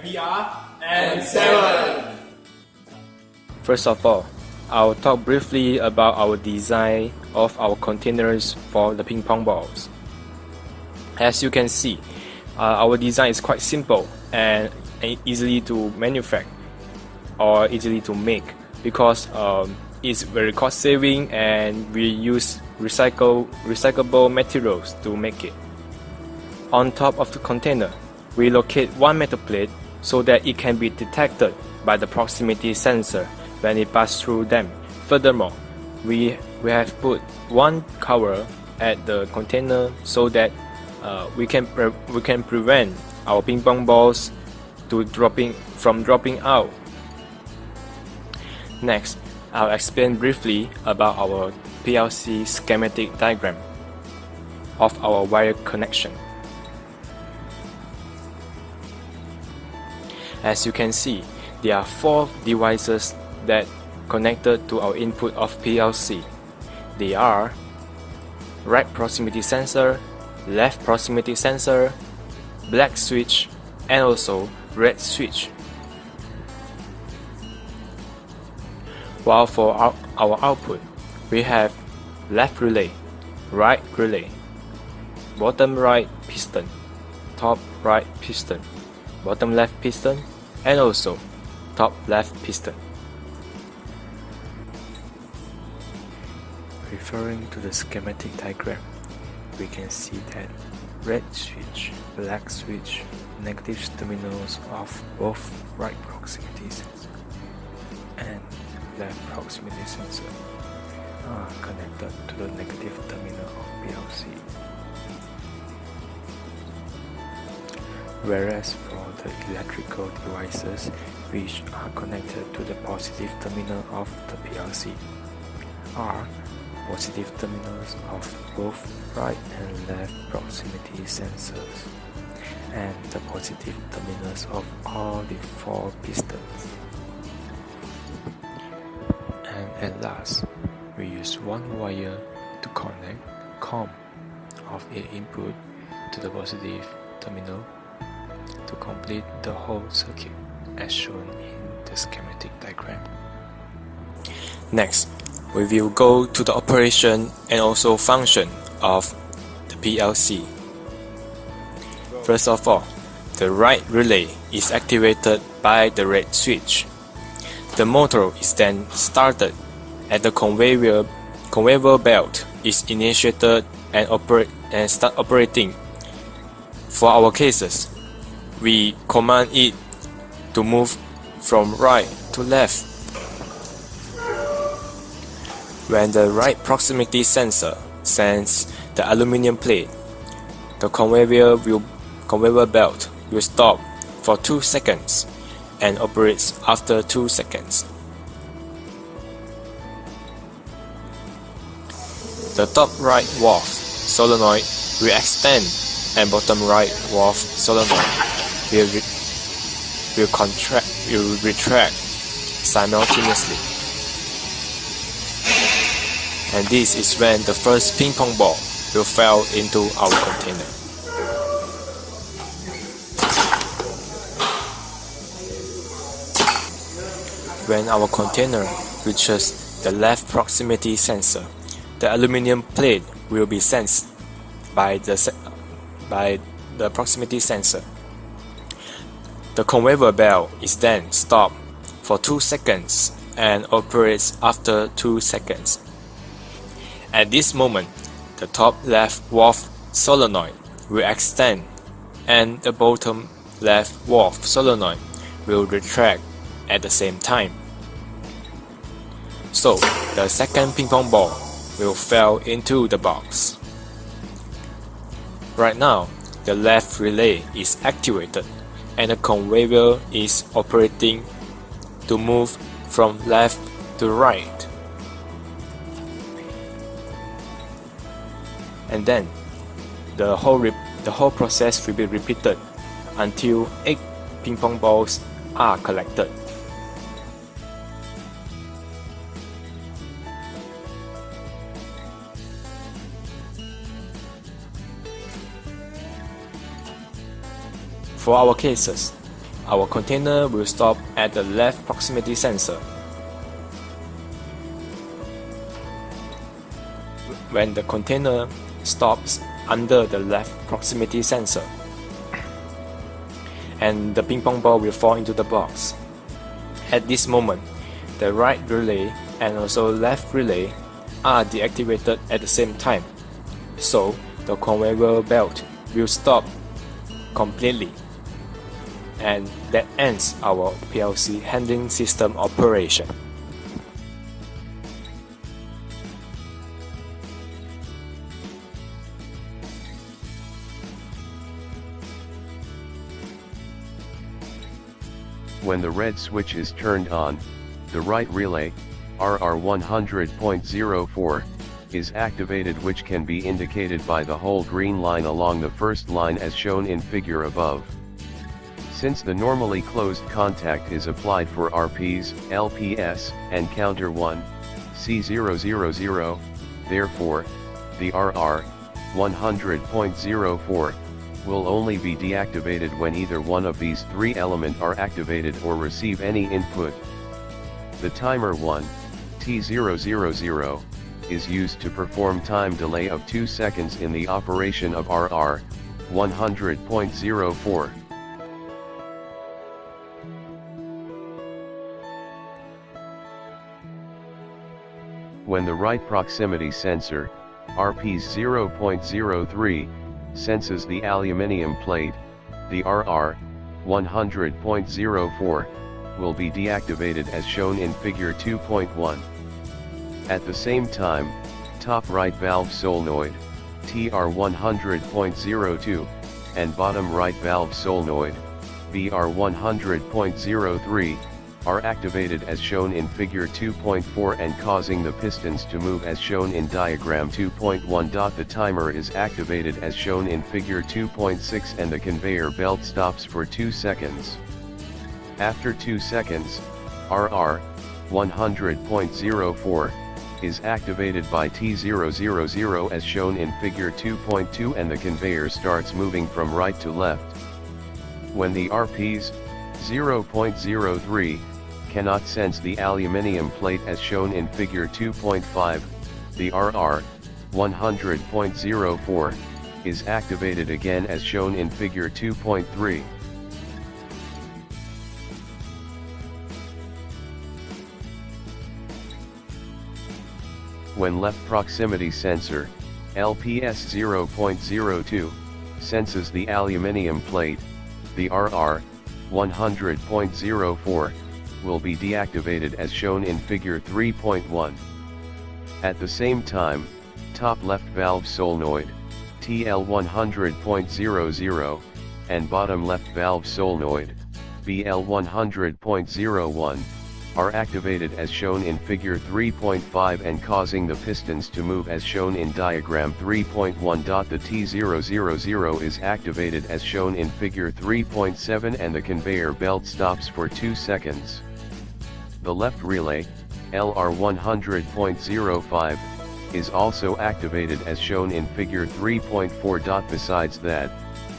PR and 7. First of all, I'll talk briefly about our design of our containers for the ping pong balls. As you can see, our design is quite simple and easily to manufacture or easily to make because it's very cost saving and we use recyclable materials to make it. On top of the container, we locate one metal plate so that it can be detected by the proximity sensor when it passes through them. Furthermore, we have put one cover at the container so that we can prevent our ping pong balls from dropping out. Next, I'll explain briefly about our PLC schematic diagram of our wire connection. As you can see, there are 4 devices that connected to our input of PLC. They are right proximity sensor, left proximity sensor, black switch, and also red switch. While for our output, we have left relay, right relay, bottom right piston, top right piston, bottom left piston, and also top left piston. Referring to the schematic diagram, we can see that red switch, black switch, negative terminals of both right proximity sensor and left proximity sensor are connected to the negative terminal of PLC. Whereas for the electrical devices which are connected to the positive terminal of the PLC are positive terminals of both right and left proximity sensors and the positive terminals of all the 4 pistons. And at last, we use one wire to connect COM of the input to the positive terminal to complete the whole circuit as shown in the schematic diagram. Next, we will go to the operation and also function of the PLC. First of all, the right relay is activated by the red switch. The motor is then started and the conveyor belt is initiated and start operating. For our cases, we command it to move from right to left. When the right proximity sensor senses the aluminum plate, the conveyor belt will stop for 2 seconds and operates after 2 seconds. The top right valve solenoid will extend and bottom right valve solenoid will retract simultaneously. And this is when the first ping pong ball will fall into our container. When our container reaches the left proximity sensor, the aluminum plate will be sensed by the proximity sensor. The conveyor belt is then stopped for 2 seconds and operates after 2 seconds. At this moment, the top left valve solenoid will extend and the bottom left valve solenoid will retract at the same time. So, the second ping pong ball will fall into the box. Right now, the left relay is activated and the conveyor is operating to move from left to right. And then the whole process will be repeated until 8 ping pong balls are collected. For our cases, our container will stop at the left proximity sensor. When the container stops under the left proximity sensor, and the ping pong ball will fall into the box. At this moment, the right relay and also left relay are deactivated at the same time, so the conveyor belt will stop completely, and that ends our PLC handling system operation. When the red switch is turned on, the right relay, RR100.04, is activated, which can be indicated by the whole green line along the first line as shown in figure above. Since the normally closed contact is applied for RPs, LPS, and counter 1, C000, therefore, the RR100.04 will only be deactivated when either one of these three elements are activated or receive any input. The timer 1, T000, is used to perform time delay of 2 seconds in the operation of RR100.04. When the right proximity sensor, RP0.03, senses the aluminium plate, the RR100.04 will be deactivated as shown in figure 2.1. At the same time, top right valve solenoid, TR100.02, and bottom right valve solenoid, BR100.03, are activated as shown in figure 2.4 and causing the pistons to move as shown in diagram 2.1. The timer is activated as shown in figure 2.6 and the conveyor belt stops for 2 seconds. After 2 seconds, RR100.04 is activated by T000 as shown in figure 2.2 and the conveyor starts moving from right to left. When the RPs 0.03 cannot sense the aluminium plate as shown in figure 2.5, the RR100.04 is activated again as shown in figure 2.3. When left proximity sensor, LPS 0.02, senses the aluminium plate, the RR100.04 will be deactivated as shown in figure 3.1. At the same time, top left valve solenoid, TL100.00, and bottom left valve solenoid, BL100.01, are activated as shown in figure 3.5 and causing the pistons to move as shown in diagram 3.1. The T000 is activated as shown in figure 3.7 and the conveyor belt stops for 2 seconds. The left relay, LR100.05, is also activated as shown in figure 3.4. Besides that,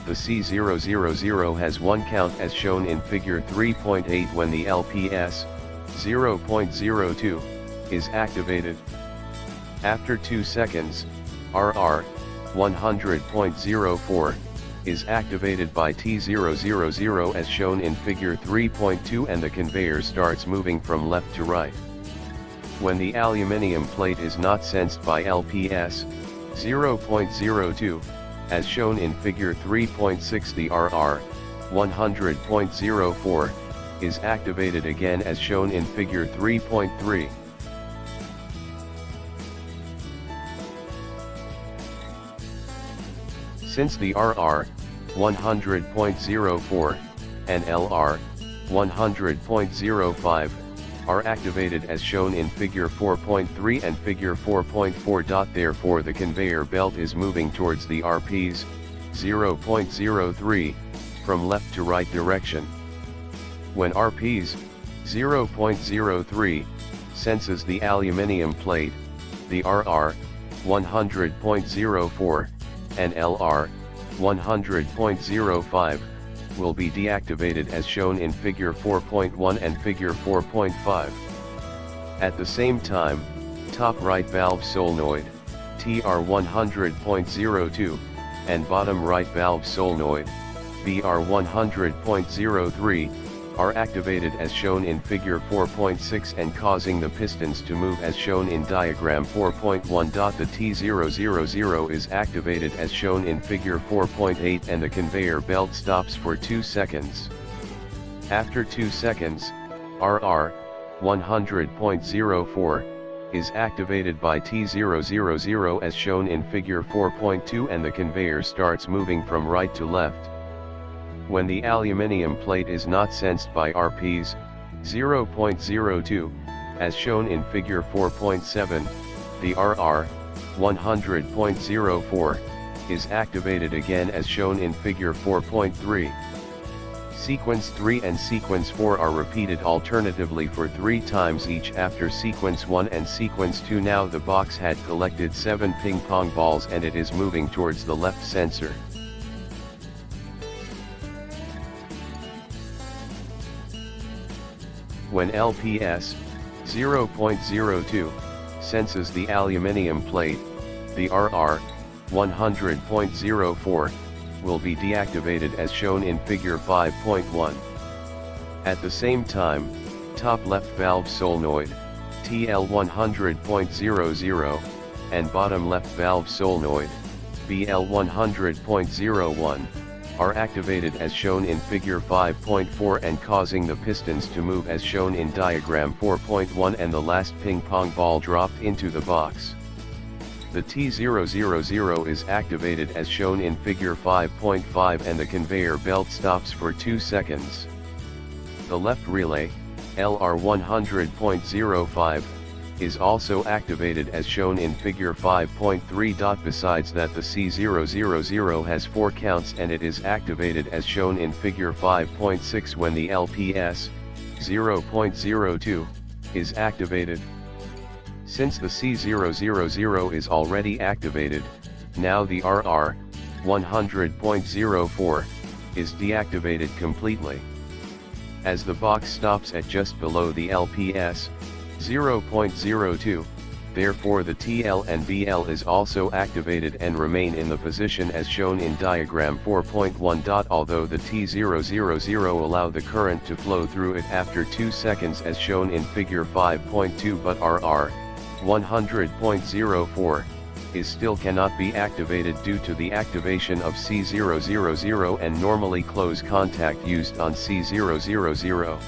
the C000 has one count as shown in figure 3.8 when the LPS 0.02 is activated. After 2 seconds, RR100.04 is activated by T000 as shown in figure 3.2 and the conveyor starts moving from left to right. When the aluminium plate is not sensed by LPS 0.02, as shown in figure 3.6, the RR100.04 is activated again as shown in figure 3.3. Since the RR100.04 and LR100.05 are activated as shown in figure 4.3 and figure 4.4, therefore the conveyor belt is moving towards the RPs 0.03 from left to right direction. When RPs 0.03 senses the aluminium plate, the RR100.04 and LR100.05 will be deactivated as shown in Figure 4.1 and Figure 4.5. At the same time, top right valve solenoid, TR100.02, and bottom right valve solenoid, BR100.03, are activated as shown in Figure 4.6 and causing the pistons to move as shown in Diagram 4.1. The T000 is activated as shown in Figure 4.8 and the conveyor belt stops for 2 seconds. After 2 seconds, RR 100.04 is activated by T000 as shown in Figure 4.2 and the conveyor starts moving from right to left. When the aluminium plate is not sensed by RPs 0.02, as shown in Figure 4.7, the RR 100.04 is activated again as shown in Figure 4.3. Sequence 3 and Sequence 4 are repeated alternatively for 3 times each after Sequence 1 and Sequence 2. Now the box had collected 7 ping pong balls and it is moving towards the left sensor. When LPS 0.02 senses the aluminium plate, the RR 100.04 will be deactivated as shown in Figure 5.1. At the same time, top left valve solenoid, TL 100.00, and bottom left valve solenoid, BL 100.01, are activated as shown in Figure 5.4 and causing the pistons to move as shown in Diagram 4.1 and the last ping pong ball dropped into the box. The T000 is activated as shown in Figure 5.5 and the conveyor belt stops for 2 seconds. The left relay, LR 100.05, is also activated as shown in Figure 5.3. Besides that, the C000 has 4 counts and it is activated as shown in Figure 5.6 when the LPS 0.02 is activated. Since the C000 is already activated, now the RR 100.04 is deactivated completely. As the box stops at just below the LPS 0.02, therefore the TL and BL is also activated and remain in the position as shown in Diagram 4.1. Although the T000 allow the current to flow through it after 2 seconds as shown in Figure 5.2, but RR 100.04 is still cannot be activated due to the activation of C000 and normally close contact used on C000.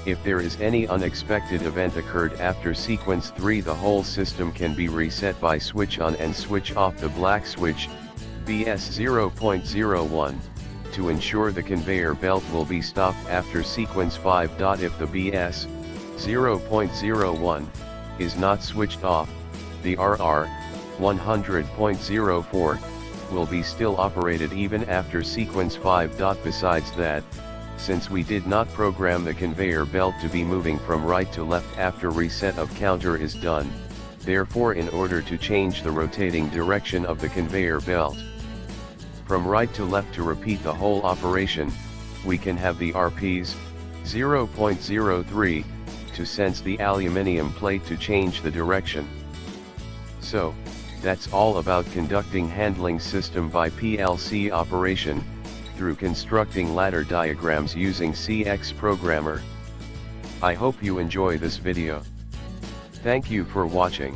If there is any unexpected event occurred after Sequence 3, the whole system can be reset by switch on and switch off the black switch, BS 0.01, to ensure the conveyor belt will be stopped after Sequence 5. If the BS 0.01 is not switched off, the RR 100.04 will be still operated even after Sequence 5. Besides that, since we did not program the conveyor belt to be moving from right to left after reset of counter is done, therefore in order to change the rotating direction of the conveyor belt from right to left to repeat the whole operation, we can have the RPs 0.03 to sense the aluminium plate to change the direction. So, that's all about conducting handling system by PLC operation, through constructing ladder diagrams using CX Programmer. I hope you enjoy this video. Thank you for watching.